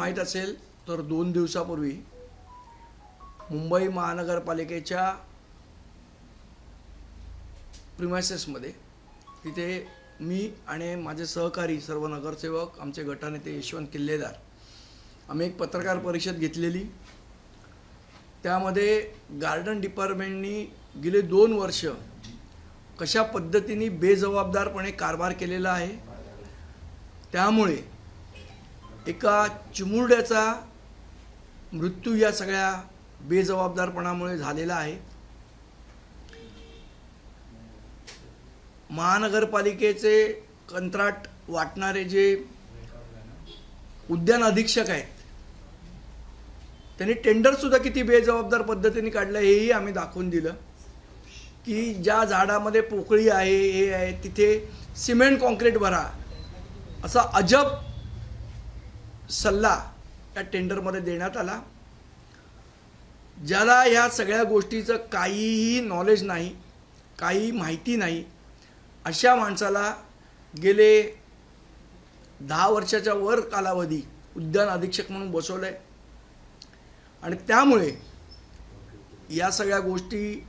माहीत असेल तर 2 दिवसापूर्वी मुंबई महानगरपालिकेच्या प्रिमायसेसमध्ये तिथे मी आणि माझे सहकारी सर्व नगरसेवक, आमचे गटनेते यशवंत किल्लेदार आम्ही एक पत्रकार परिषद घेतलेली. त्यामध्ये गार्डन डिपार्टमेंटनी गेले 2 वर्ष कशा पद्धतीने बेजबाबदारपणे कारभार केलेला आहे, त्यामुळे एका चिमुरड्याचा मृत्यू या सगळ्या बेजबाबदारपणामुळे झालेला आहे. महानगरपालिकेचे कंत्राट वाटणारे जे उद्यान अधीक्षक आहेत त्यांनी टेंडरसुद्धा किती बेजबाबदार पद्धतीने काढलं हेही आम्ही दाखवून दिलं की ज्या झाडामध्ये पोकळी आहे, हे आहे, तिथे सिमेंट कॉन्क्रीट भरा असा अजब सल्ला त्या टेंडरमध्ये देण्यात आला. ज्याला ह्या सगळ्या गोष्टीचं काहीही नॉलेज नाही, काही माहिती नाही, अशा माणसाला गेले 10 वर्षाच्या वर कालावधी उद्यान अधीक्षक म्हणून बसवलं आहे. आणि त्यामुळे या सगळ्या गोष्टी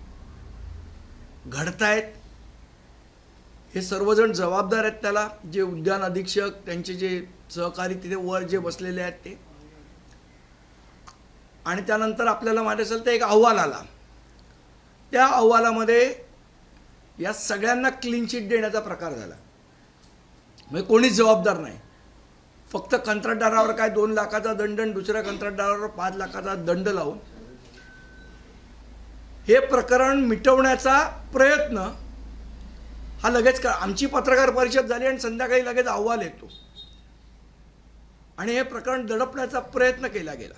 घडतायत. हे सर्वजण जबाबदार आहेत त्याला, जे उद्यान अधीक्षक, त्यांचे जे सहकारी तिथे वर जे बसलेले आहेत ते. आणि त्यानंतर आपल्याला माहिती असेल तर एक अहवाल आला. त्या अहवालामध्ये या सगळ्यांना क्लीन चिट देण्याचा प्रकार झाला. म्हणजे कोणीच जबाबदार नाही. फक्त कंत्राटदारावर काय 2 लाखाचा दंड आणि दुसऱ्या कंत्राटदारावर 5 लाखाचा दंड लावून हे प्रकरण मिटवण्याचा प्रयत्न हा लगेच आमची पत्रकार परिषद झाली आणि संध्याकाळी लगेच अहवाल येतो आणि हे प्रकरण दडपण्याचा प्रयत्न केला गेला.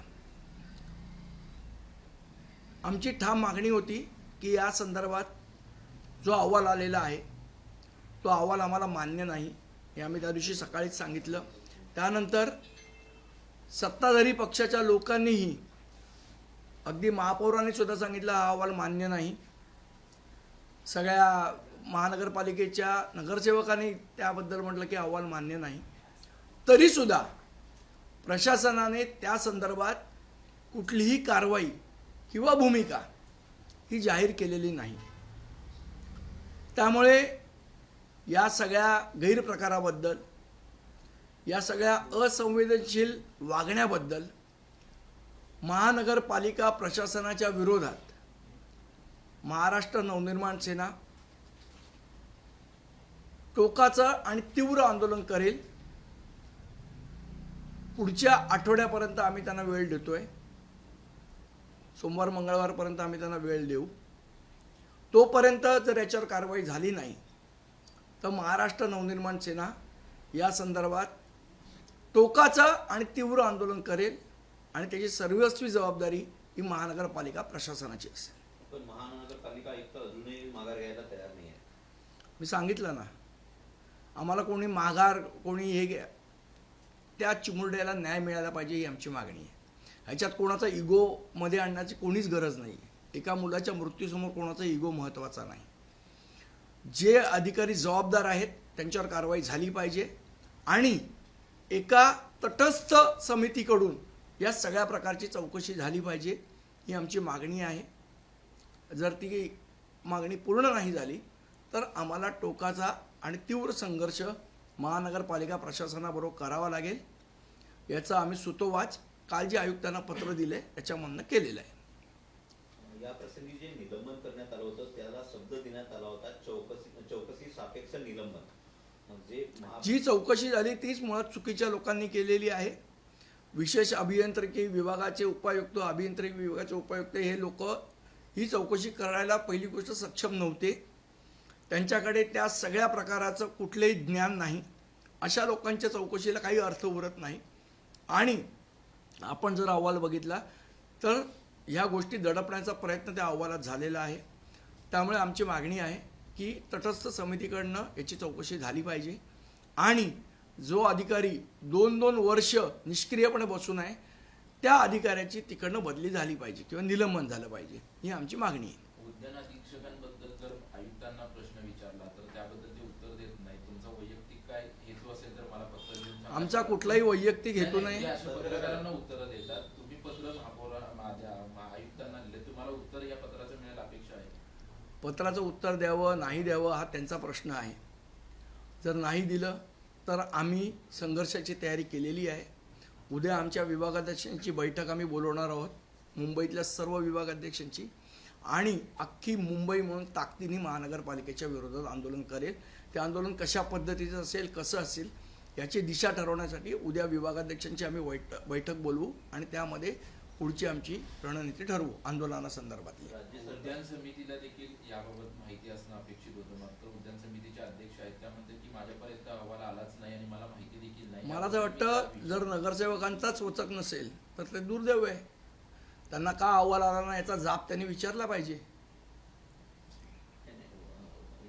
आमची ठाम मागणी होती की या संदर्भात जो अहवाल आलेला आहे तो अहवाल आम्हाला मान्य नाही, हे आम्ही त्या दिवशी सकाळीच सांगितलं. त्यानंतर सत्ताधारी पक्षाच्या लोकांनीही, अगदी महापौरांनी सुद्धा सांगितलं हा अहवाल मान्य नाही. सगळ्या महानगरपालिकेच्या नगरसेवकांनी त्याबद्दल म्हटलं की अहवाल मान्य नाही. तरीसुद्धा प्रशासनाने त्या संदर्भात कुठलीही कारवाई किंवा भूमिका ही जाहीर केलेली नाही. त्यामुळे या सगळ्या गैरप्रकाराबद्दल, या सगळ्या असंवेदनशील वागण्याबद्दल महानगरपालिका प्रशासनाच्या विरोधात महाराष्ट्र नवनिर्माण सेना टोकाचं आणि तीव्र आंदोलन करेल. पुढच्या आठवड्यापर्यंत आम्ही त्यांना वेळ देतोय. सोमवार मंगळवारपर्यंत आम्ही त्यांना वेळ देऊ. तोपर्यंत जर याच्यावर कारवाई झाली नाही तर महाराष्ट्र नवनिर्माण सेना या संदर्भात टोकाचं आणि तीव्र आंदोलन करेल आणि त्याची सर्वस्वी जबाबदारी ही महानगरपालिका प्रशासनाची असेल. पण महानगरपालिका आयुक्त अजूनही माघार घ्यायला तयार नाही आहे. मी सांगितलं ना, आम्हाला कोणी माघार, कोणी हे, त्या चिमुरड्याला न्याय मिळाला पाहिजे ही आमची मागणी आहे. ह्याच्यात कोणाचा इगो मध्ये आणण्याची कोणीच गरज नाही. एका मुलाच्या मृत्यूसमोर कोणाचा इगो महत्त्वाचा नाही. जे अधिकारी जबाबदार आहेत त्यांच्यावर कारवाई झाली पाहिजे आणि एका तटस्थ समितीकडून या सगळ्या प्रकारची चौकशी झाली पाहिजे ही आमची मागणी आहे. जर ती मागणी पूर्ण नाही झाली तर आम्हाला टोकाचा आणि तीव्र संघर्ष महानगरपालिका प्रशासनाबरोबर करावा लागेल. याचा आम्ही सुतोवाच काल जे आयुक्तांना पत्र दिले त्याच्यामधनं केलेलं आहे. या प्रसंगी जे निलंबन करण्यात आलं होतं त्याला शब्द देण्यात आला होता चौकशी सापेक्ष निलंबन. म्हणजे जी चौकशी झाली तीच मुळात चुकीच्या लोकांनी केलेली आहे. विशेष अभियांत्रिकी विभागाचे उपायुक्त, अभियांत्रिकी विभागाचे उपायुक्त हे लोक ही चौकशी करायला पहिली गोष्ट सक्षम नव्हते. त्यांच्याकडे त्या सगळ्या प्रकाराचं कुठलेही ज्ञान नाही. अशा लोकांच्या चौकशीला काही अर्थ उरत नाही. आणि आपण जर अहवाल बघितला तर ह्या गोष्टी दडपण्याचा प्रयत्न त्या अहवालात झालेला आहे. त्यामुळे आमची मागणी आहे की तटस्थ समितीकडनं याची चौकशी झाली पाहिजे आणि जो अधिकारी 2-2 वर्ष निष्क्रियपणे बसून आहे त्या अधिकाऱ्याची तिकडनं बदली झाली पाहिजे किंवा निलंबन झालं पाहिजे ही आमची मागणी आहे. उद्यान अधीक्षकांबद्दल जर आयुक्तांना प्रश्न विचारला तर त्याबद्दल ते उत्तर देत नाही. तुमचा वैयक्तिक काय हेतू असेल तर मला पत्र लिहून आमचा कुठलाही वैयक्तिक हेतू नाही, नाही. अशा पत्रकारांना उत्तरं देतात. तुम्ही पत्र माझ्या आयुक्तांना दिले, तुम्हाला उत्तर या पत्राचं मिळेल अपेक्षा आहे. पत्राचं उत्तर द्यावं नाही द्यावं हा त्यांचा प्रश्न आहे. जर नाही दिलं तर आम्ही संघर्षाची तयारी केलेली आहे. उद्या आमच्या विभागाध्यक्षांची बैठक आम्ही बोलवणार आहोत, मुंबईतल्या सर्व विभागाध्यक्षांची, आणि अख्खी मुंबई म्हणून ताकदीने महानगरपालिकेच्या विरोधात आंदोलन करेल. ते आंदोलन कशा पद्धतीचं असेल, कसं असेल याची दिशा ठरवण्यासाठी उद्या विभागाध्यक्षांची आम्ही बैठक बोलवू आणि त्यामध्ये पुढची आमची रणनीती ठरवू आंदोलनासंदर्भातली. उद्यान समितीला देखील याबाबत माहिती असणं अपेक्षित होतं. मात्र उद्यान समितीचे अध्यक्ष आहेत त्या म्हणतात की माझ्यापर्यंत अहवाल आलाच नाही आणि मला माहिती देखील नाही. मला तर वाटतं जर नगरसेवकांचाच वचक नसेल तर ते दुर्दैव आहे. त्यांना का अहवाल आला नाही याचा जाब त्यांनी विचारला पाहिजे.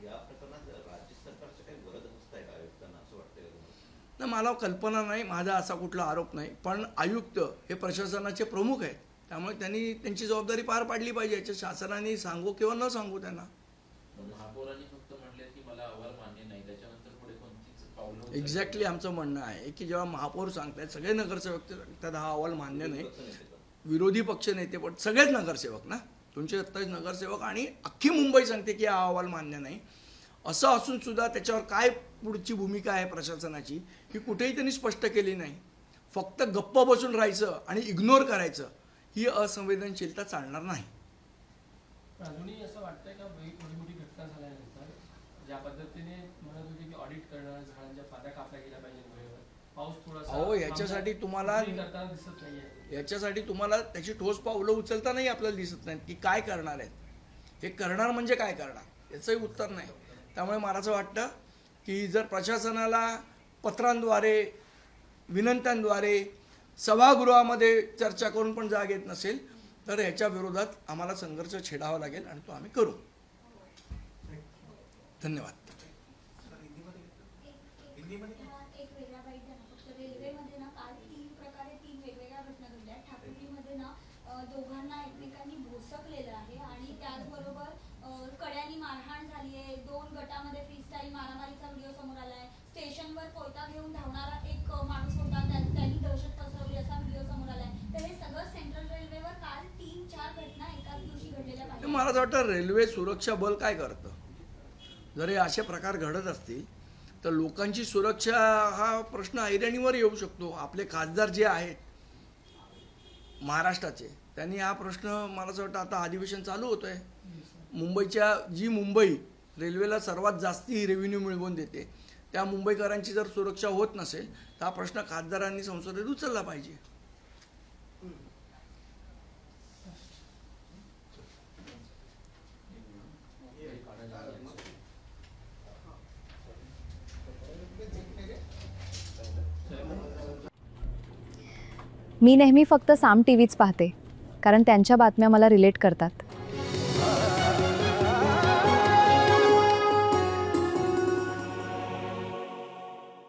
या प्रकरणात राज्य सरकारचं काही वरद हस्त आहे का आयुक्तांना, असं वाटतंय का तुम्हाला? नाही, मला कल्पना नाही, माझा असा कुठला आरोप नाही. पण आयुक्त हे प्रशासनाचे प्रमुख आहेत, त्यामुळे त्यांनी त्यांची जबाबदारी पार पाडली पाहिजे. याच्या शासनाने सांगू किंवा न सांगू त्यांना. महापौरांनी फक्त म्हटले की मला अहवाल मान्य नाही, त्याच्यानंतर पुढे कोणतीच पावलं उचलली एक्झॅक्टली आमचं म्हणणं आहे की जेव्हा महापौर सांगतायत, सगळे नगरसेवक सांगतात हा अहवाल मान्य नाही, विरोधी पक्ष नेते पण सगळेच नगरसेवक ना, 227 नगरसेवक आणि अख्खी मुंबई सांगते की हा अहवाल मान्य नाही, असं असून सुद्धा त्याच्यावर काय पुढची भूमिका आहे प्रशासनाची ही कुठेही त्यांनी स्पष्ट केली नाही. फक्त गप्प बसून राहायचं आणि इग्नोर करायचं, ही असंवेदनशीलता चालणार नाही. अजूनही असं वाटतंय का मोठी मोठी घटना झाल्यानंतर ज्या पद्धतीने म्हणत होते की ऑडिट करणं, झाडांच्या पात्या कापल्या गेल्या पाहिजे वेळेवर, पाऊस थोडासा अहो, याच्यासाठी तुम्हाला करताना दिसत नाहीये. याच्यासाठी तुम्हाला त्याची ठोस पावलं उचलतानाही आपल्याला दिसत नाहीत की काय करणार आहेत. हे करणार म्हणजे काय करणार याचंही उत्तर नाही. त्यामुळे मला असं वाटतं की जर प्रशासनाला पत्रांद्वारे, विनंत्यांद्वारे, सभागृहामध्ये चर्चा करून पण जाग येत नसेल तर ह्याच्या विरोधात आम्हाला संघर्ष छेडावा लागेल आणि तो आम्ही करू. धन्यवाद. एक वेगळा बाईट द्या ना. फक्त रेल्वेमध्ये ना काल 3 प्रकारे 3 वेगवेगळ्या घटना घडल्या. ठाकुर्लीमध्ये ना दोघांना एकमेकांनी भोसकलेलं आहे आणि त्याचबरोबर कड्यानी मारहाण झाली आहे. 2 गटामध्ये फ्रीस्टाईल मारामारीचा व्हिडिओ समोर आला आहे. स्टेशनवर कोयता घेऊन धावणारा एक माणूस होता, त्यांनी दहशत पसरवली असा व्हिडिओ समोर आला आहे. तर हे सगळं सेंट्रल रेल्वेवर काल 3-4 घटना एकाच दिवशी घडलेल्या पाहिजे. मला असं वाटतं रेल्वे सुरक्षा बल काय करतं. जर हे असे प्रकार घडत असतील तर लोकांची सुरक्षा हा प्रश्न ऐरणीवर येऊ शकतो. आपले खासदार जे आहेत महाराष्ट्राचे, त्यांनी हा प्रश्न, मला असं वाटतं आता अधिवेशन चालू होतं आहे, जी मुंबई रेल्वेला सर्वात जास्ती रेव्हेन्यू मिळवून देते त्या मुंबईकरांची जर सुरक्षा होत नसेल तर हा प्रश्न खासदारांनी संसदेत उचलला पाहिजे. मी नेहमी फक्त साम टीव्हीच पाहते, कारण त्यांच्या बातम्या मला रिलेट करतात.